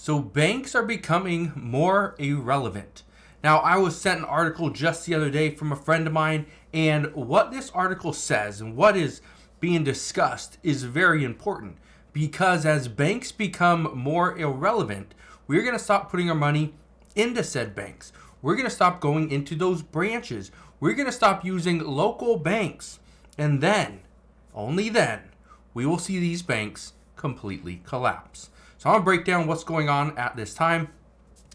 So banks are becoming more irrelevant. Now, I was sent an article just the other day from a friend of mine, and what this article says and what is being discussed is very important because as banks become more irrelevant, we're going to stop putting our money into said banks. We're going to stop going into those branches. We're going to stop using local banks. And then, only then, we will see these banks completely collapse. So I'm going to break down what's going on at this time.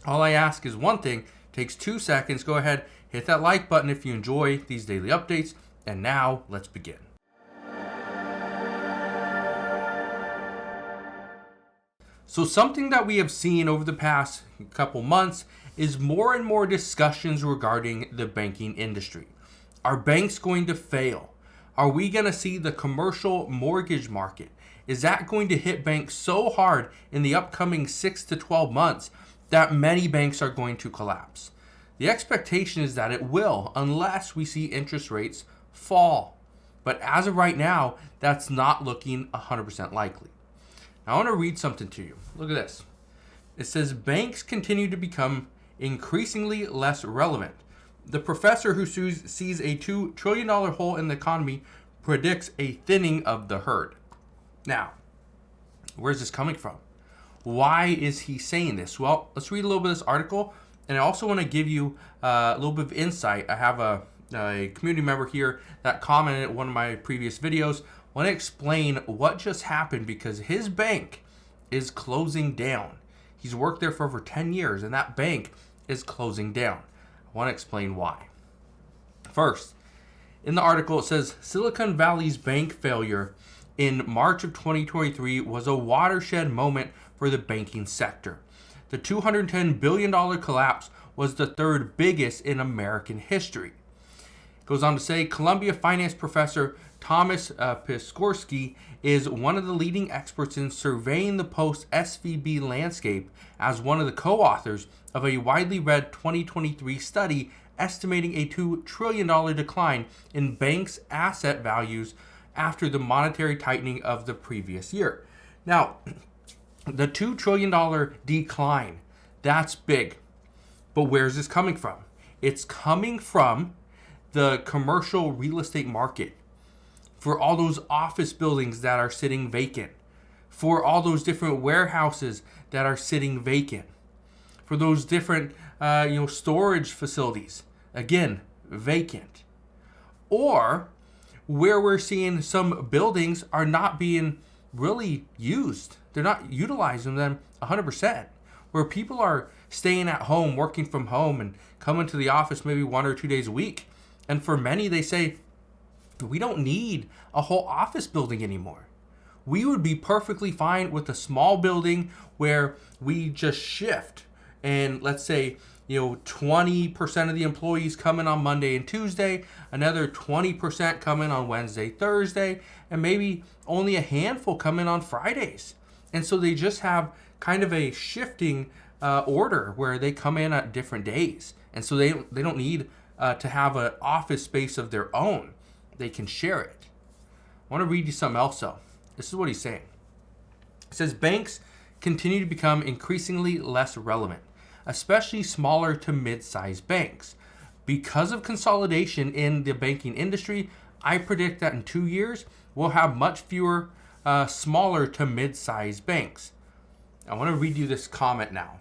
All I ask is one thing. It takes 2 seconds. Go ahead, hit that like button if you enjoy these daily updates. And now, let's begin. So something that we have seen over the past couple months is more and more discussions regarding the banking industry. Are banks going to fail? Are we going to see the commercial mortgage market? Is that going to hit banks so hard in the upcoming 6 to 12 months that many banks are going to collapse? The expectation is that it will, unless we see interest rates fall. But as of right now, that's not looking 100% likely. Now I want to read something to you. Look at this. It says banks continue to become increasingly less relevant. The professor who sees a $2 trillion hole in the economy predicts a thinning of the herd. Now, where's this coming from? Why is he saying this? Well, let's read a little bit of this article. And I also want to give you a little bit of insight. I have a community member here that commented in one of my previous videos. I want to explain what just happened because his bank is closing down. He's worked there for over 10 years and that bank is closing down. I want to explain why. First, in the article it says Silicon Valley's bank failure in March of 2023 was a watershed moment for the banking sector. The $210 billion collapse was the third biggest in American history. It goes on to say Columbia finance professor Thomas Piskorski is one of the leading experts in surveying the post-SVB landscape as one of the co-authors of a widely read 2023 study estimating a $2 trillion decline in banks' asset values after the monetary tightening of the previous year. Now, the $2 trillion decline, that's big. But where's this coming from? It's coming from the commercial real estate market. For all those office buildings that are sitting vacant. For all those different warehouses that are sitting vacant. For those different storage facilities. Again, vacant. Or where we're seeing some buildings are not being really used. They're not utilizing them 100%. Where people are staying at home, working from home, and coming to the office maybe 1 or 2 days a week. And for many, they say, we don't need a whole office building anymore. We would be perfectly fine with a small building where we just shift. And let's say, 20% of the employees come in on Monday and Tuesday, another 20% come in on Wednesday, Thursday, and maybe only a handful come in on Fridays. And so they just have kind of a shifting order where they come in at different days. And so they don't need to have an office space of their own. They can share it. I want to read you something else though. This is what he's saying. It says banks continue to become increasingly less relevant, especially smaller to mid-sized banks. Because of consolidation in the banking industry, I predict that in 2 years, we'll have much fewer smaller to mid-sized banks. I want to read you this comment now.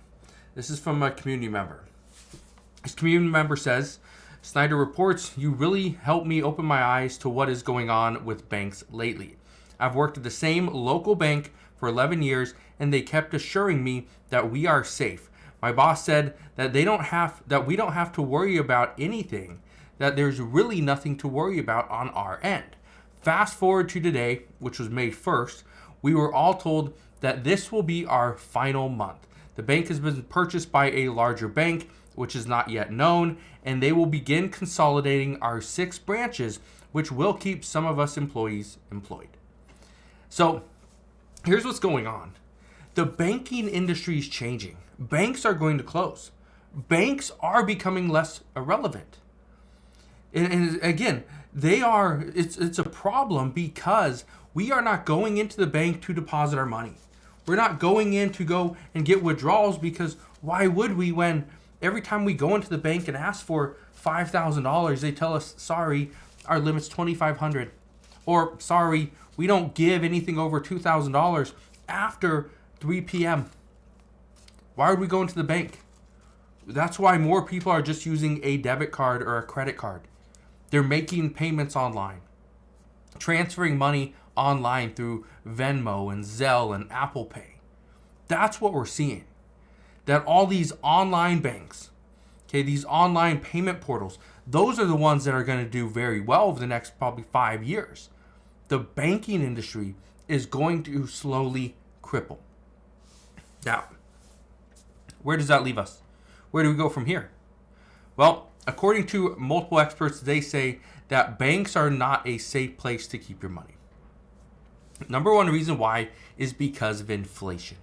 This is from a community member. This community member says, Snyder reports, you really helped me open my eyes to what is going on with banks lately. I've worked at the same local bank for 11 years and they kept assuring me that we are safe. My boss said that we don't have to worry about anything, that there's really nothing to worry about on our end. Fast forward to today, which was May 1st, we were all told that this will be our final month. The bank has been purchased by a larger bank, which is not yet known, and they will begin consolidating our 6 branches, which will keep some of us employees employed. So here's what's going on. The banking industry is changing. Banks are going to close. Banks are becoming less irrelevant. And again, it's a problem because we are not going into the bank to deposit our money. We're not going in to go and get withdrawals, because why would we, when every time we go into the bank and ask for $5,000, they tell us, sorry, our limit's $2,500. Or, sorry, we don't give anything over $2,000 after 3 p.m. Why would we go into the bank? That's why more people are just using a debit card or a credit card. They're making payments online, transferring money online through Venmo and Zelle and Apple Pay. That's what we're seeing. That all these online banks, okay, these online payment portals, those are the ones that are going to do very well over the next probably 5 years. The banking industry is going to slowly cripple. Now, where does that leave us? Where do we go from here? Well, according to multiple experts, they say that banks are not a safe place to keep your money. Number one reason why is because of inflation.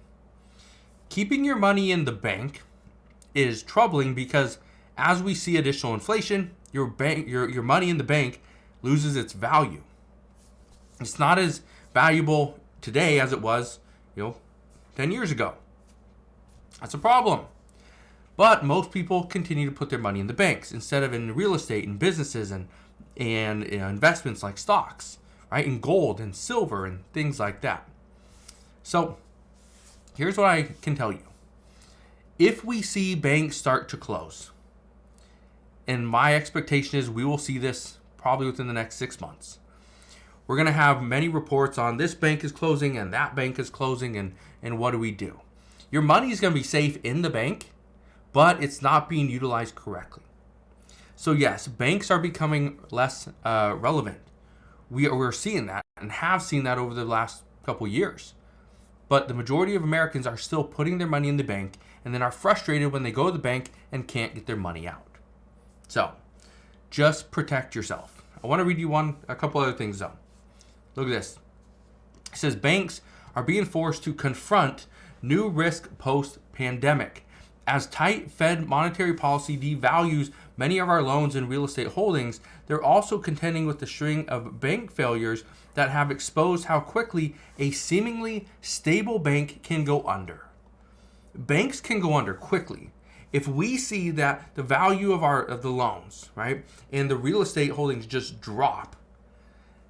Keeping your money in the bank is troubling because as we see additional inflation, your money in the bank loses its value. It's not as valuable today as it was, 10 years ago. That's a problem. But most people continue to put their money in the banks instead of in real estate and businesses and investments like stocks, right? And gold and silver and things like that. So here's what I can tell you. If we see banks start to close, and my expectation is we will see this probably within the next 6 months, we're going to have many reports on this bank is closing and that bank is closing, and what do we do? Your money is going to be safe in the bank, but it's not being utilized correctly. So yes, banks are becoming less relevant. We're seeing that and have seen that over the last couple years. But the majority of Americans are still putting their money in the bank and then are frustrated when they go to the bank and can't get their money out. So just protect yourself. I want to read you a couple other things though. Look at this. It says banks are being forced to confront new risk post-pandemic. As tight Fed monetary policy devalues many of our loans and real estate holdings, they're also contending with the string of bank failures that have exposed how quickly a seemingly stable bank can go under. Banks can go under quickly. If we see that the value of the loans, right, and the real estate holdings just drop,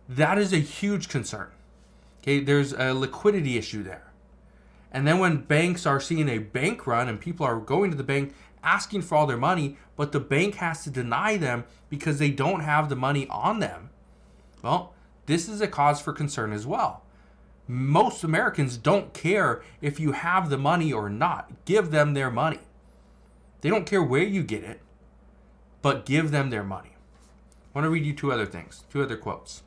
that is a huge concern. Okay, there's a liquidity issue there. And then when banks are seeing a bank run and people are going to the bank asking for all their money, but the bank has to deny them because they don't have the money on them, well, this is a cause for concern as well. Most Americans don't care if you have the money or not. Give them their money. They don't care where you get it, but give them their money. I want to read you two other quotes.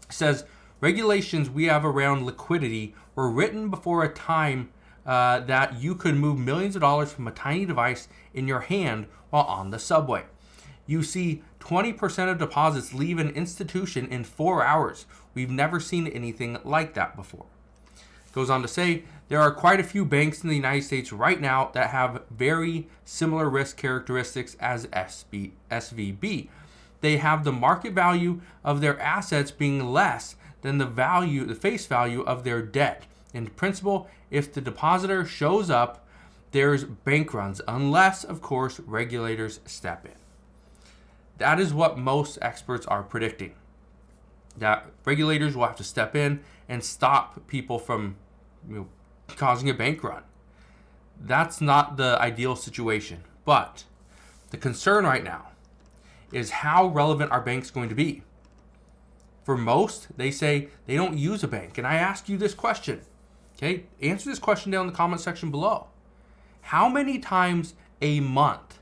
It says, regulations we have around liquidity were written before a time that you could move millions of dollars from a tiny device in your hand while on the subway. You see 20% of deposits leave an institution in 4 hours. We've never seen anything like that before. Goes on to say, there are quite a few banks in the United States right now that have very similar risk characteristics as SVB. They have the market value of their assets being less than the face value of their debt. In principle, if the depositor shows up, there's bank runs, unless, of course, regulators step in. That is what most experts are predicting. That regulators will have to step in and stop people from causing a bank run. That's not the ideal situation. But the concern right now is how relevant are banks going to be? For most, they say they don't use a bank. And I ask you this question. Okay, answer this question down in the comment section below. How many times a month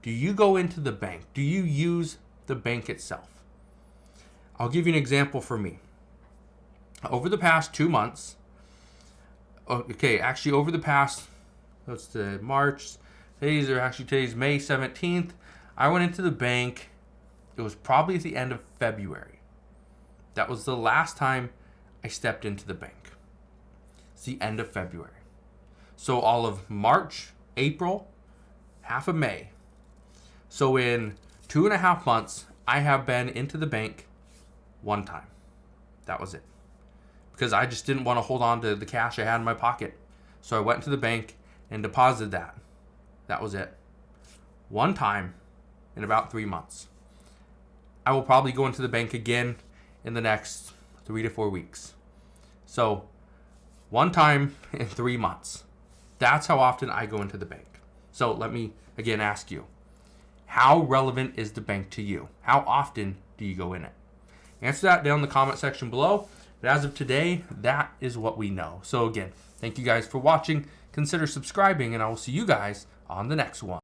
do you go into the bank? Do you use the bank itself? I'll give you an example for me. Over the past 2 months, over the past, March, today's May 17th, I went into the bank. It was probably at the end of February. That was the last time I stepped into the bank. It's the end of February. So all of March, April, half of May. So in 2.5 months, I have been into the bank one time. That was it. because I just didn't want to hold on to the cash I had in my pocket. So I went to the bank and deposited that. That was it. One time in about 3 months. I will probably go into the bank again in the next 3 to 4 weeks. So one time in 3 months. That's how often I go into the bank. So let me again ask you, how relevant is the bank to you? How often do you go in it? Answer that down in the comment section below. But as of today, that is what we know. So again, thank you guys for watching. Consider subscribing, and I will see you guys on the next one.